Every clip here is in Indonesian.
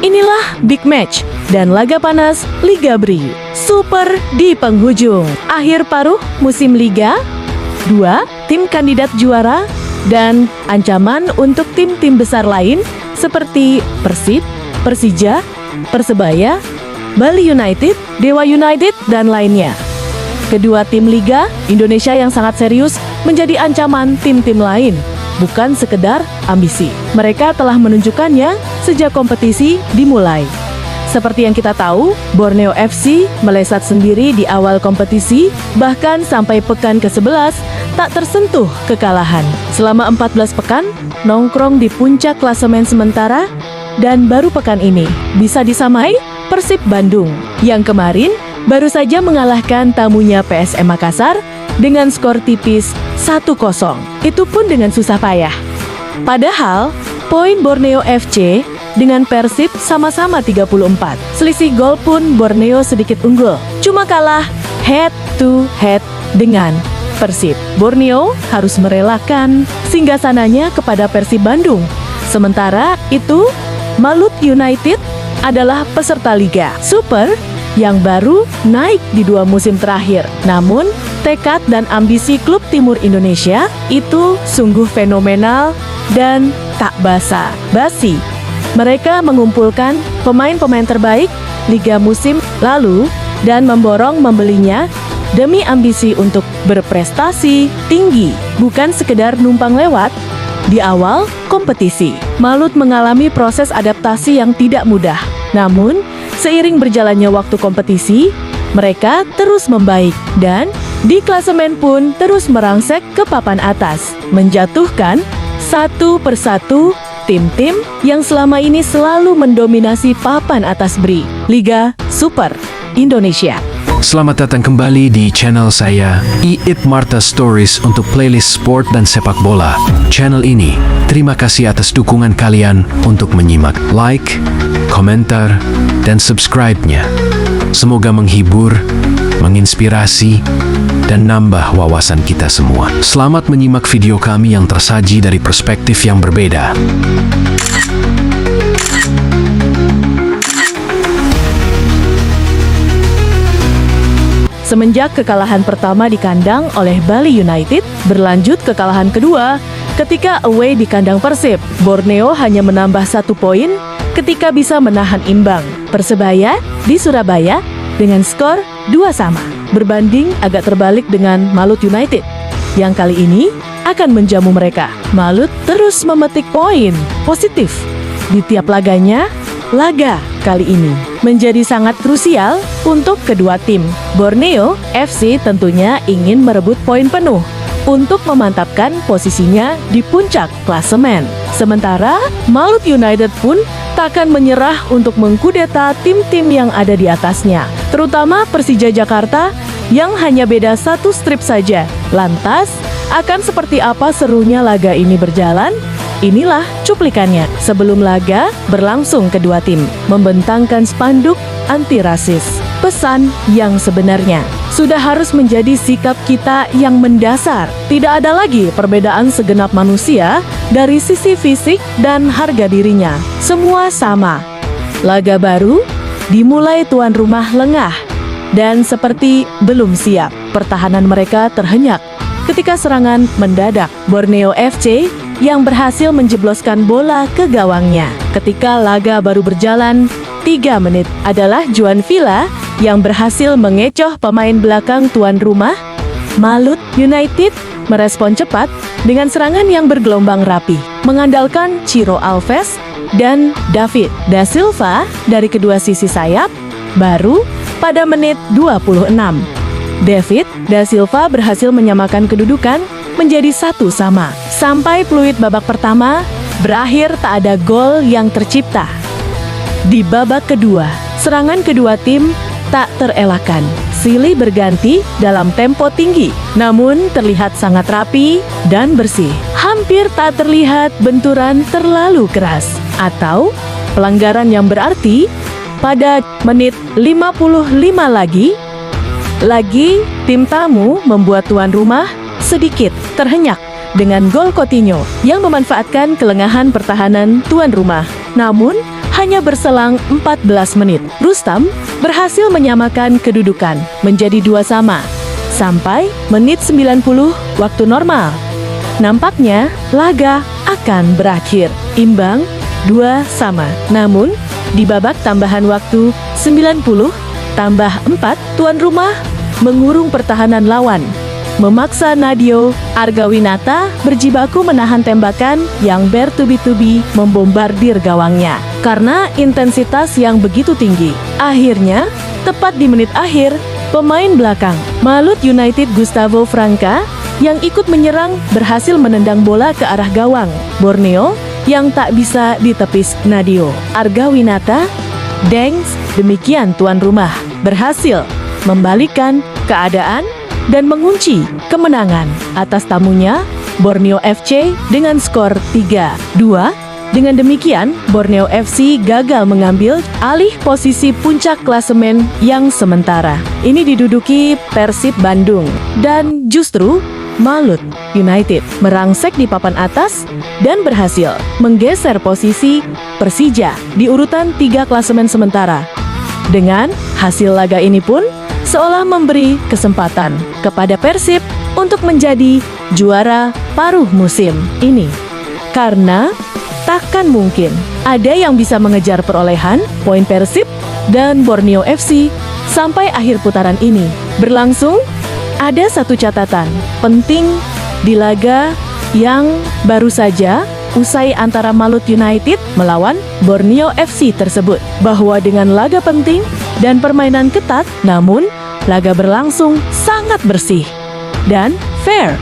Inilah big match dan laga panas Liga BRI. Super di penghujung. Akhir paruh musim Liga, 2 tim kandidat juara, dan ancaman untuk tim-tim besar lain seperti Persib, Persija, Persebaya, Bali United, Dewa United, dan lainnya. Kedua tim Liga Indonesia yang sangat serius menjadi ancaman tim-tim lain, bukan sekedar ambisi. Mereka telah menunjukkannya sejak kompetisi dimulai. Seperti yang kita tahu, Borneo FC melesat sendiri di awal kompetisi, bahkan sampai pekan ke-11 tak tersentuh kekalahan. Selama 14 pekan, nongkrong di puncak klasemen sementara, dan baru pekan ini bisa disamai Persib Bandung, yang kemarin baru saja mengalahkan tamunya PSM Makassar dengan skor tipis 1-0. Itu pun dengan susah payah. Padahal, poin Borneo FC dengan Persib sama-sama 34. Selisih gol pun Borneo sedikit unggul. Cuma kalah head to head dengan Persib. Borneo harus merelakan singgasananya kepada Persib Bandung. Sementara itu, Malut United adalah peserta Liga Super yang baru naik di 2 musim terakhir. Namun, tekad dan ambisi klub Timur Indonesia itu sungguh fenomenal dan tak basa-basi. Mereka mengumpulkan pemain-pemain terbaik Liga musim lalu dan memborong membelinya demi ambisi untuk berprestasi tinggi, bukan sekedar numpang lewat. Di awal kompetisi, Malut mengalami proses adaptasi yang tidak mudah. Namun, seiring berjalannya waktu kompetisi, mereka terus membaik dan di klasemen pun terus merangsek ke papan atas, menjatuhkan satu persatu tim-tim yang selama ini selalu mendominasi papan atas BRI, Liga Super Indonesia. Selamat datang kembali di channel saya, Iit Marta Stories untuk playlist sport dan sepak bola. Channel ini, terima kasih atas dukungan kalian untuk menyimak, like, komentar, dan subscribe-nya. Semoga menghibur, menginspirasi, dan nambah wawasan kita semua. Selamat menyimak video kami yang tersaji dari perspektif yang berbeda. Semenjak kekalahan pertama di kandang oleh Bali United, berlanjut kekalahan kedua ketika away di kandang Persib. Borneo hanya menambah 1 poin ketika bisa menahan imbang Persebaya di Surabaya dengan skor 2-2. Berbanding agak terbalik dengan Malut United, yang kali ini akan menjamu mereka. Malut terus memetik poin positif di tiap laganya. Laga kali ini menjadi sangat krusial untuk kedua tim. Borneo FC tentunya ingin merebut poin penuh untuk memantapkan posisinya di puncak klasemen. Sementara Malut United pun takkan menyerah untuk mengkudeta tim-tim yang ada di atasnya, terutama Persija Jakarta yang hanya beda 1 strip saja. Lantas, akan seperti apa serunya laga ini berjalan? Inilah cuplikannya. Sebelum laga berlangsung, kedua tim membentangkan spanduk anti rasis. Pesan yang sebenarnya sudah harus menjadi sikap kita yang mendasar. Tidak ada lagi perbedaan segenap manusia dari sisi fisik dan harga dirinya. Semua sama. Laga baru dimulai tuan rumah lengah dan seperti belum siap. Pertahanan mereka terhenyak ketika serangan mendadak Borneo FC yang berhasil menjebloskan bola ke gawangnya. Ketika laga baru berjalan 3 menit adalah Juan Villa yang berhasil mengecoh pemain belakang tuan rumah. Malut United merespon cepat dengan serangan yang bergelombang rapi, mengandalkan Ciro Alves dan David da Silva dari kedua sisi sayap. Baru pada menit 26, David da Silva berhasil menyamakan kedudukan menjadi 1-1. Sampai peluit babak pertama berakhir tak ada gol yang tercipta. Di babak kedua, serangan kedua tim tak terelakkan. Silih berganti dalam tempo tinggi, namun terlihat sangat rapi dan bersih. Hampir tak terlihat benturan terlalu keras atau pelanggaran yang berarti. Pada menit 55 lagi tim tamu membuat tuan rumah sedikit terhenyak dengan gol Coutinho yang memanfaatkan kelengahan pertahanan tuan rumah. Namun, hanya berselang 14 menit. Rustam berhasil menyamakan kedudukan menjadi 2-2 sampai menit 90 waktu normal. Nampaknya laga akan berakhir imbang 2-2. Namun, di babak tambahan waktu 90 tambah 4, tuan rumah mengurung pertahanan lawan, memaksa Nadeo Argawinata berjibaku menahan tembakan yang bertubi-tubi membombardir gawangnya. Karena intensitas yang begitu tinggi, akhirnya, tepat di menit akhir, pemain belakang Malut United Gustavo Franca yang ikut menyerang berhasil menendang bola ke arah gawang Borneo yang tak bisa ditepis Nadeo Argawinata. Dengs, demikian tuan rumah berhasil membalikkan keadaan dan mengunci kemenangan atas tamunya Borneo FC dengan skor 3-2. Dengan demikian, Borneo FC gagal mengambil alih posisi puncak klasemen yang sementara ini diduduki Persib Bandung, dan justru Malut United merangsek di papan atas dan berhasil menggeser posisi Persija di urutan 3 klasemen sementara. Dengan hasil laga ini pun seolah memberi kesempatan kepada Persib untuk menjadi juara paruh musim ini. Karena takkan mungkin ada yang bisa mengejar perolehan poin Persib dan Borneo FC sampai akhir putaran ini berlangsung. Ada satu catatan penting di laga yang baru saja usai antara Malut United melawan Borneo FC tersebut, bahwa dengan laga penting dan permainan ketat, namun laga berlangsung sangat bersih dan fair.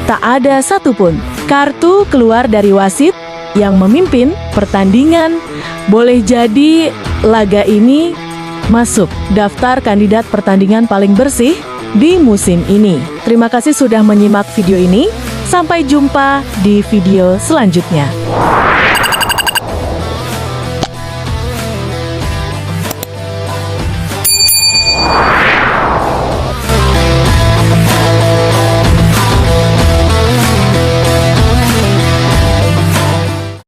Tak ada satupun kartu keluar dari wasit yang memimpin pertandingan. Boleh jadi laga ini masuk daftar kandidat pertandingan paling bersih di musim ini. Terima kasih sudah menyimak video ini. Sampai jumpa di video selanjutnya.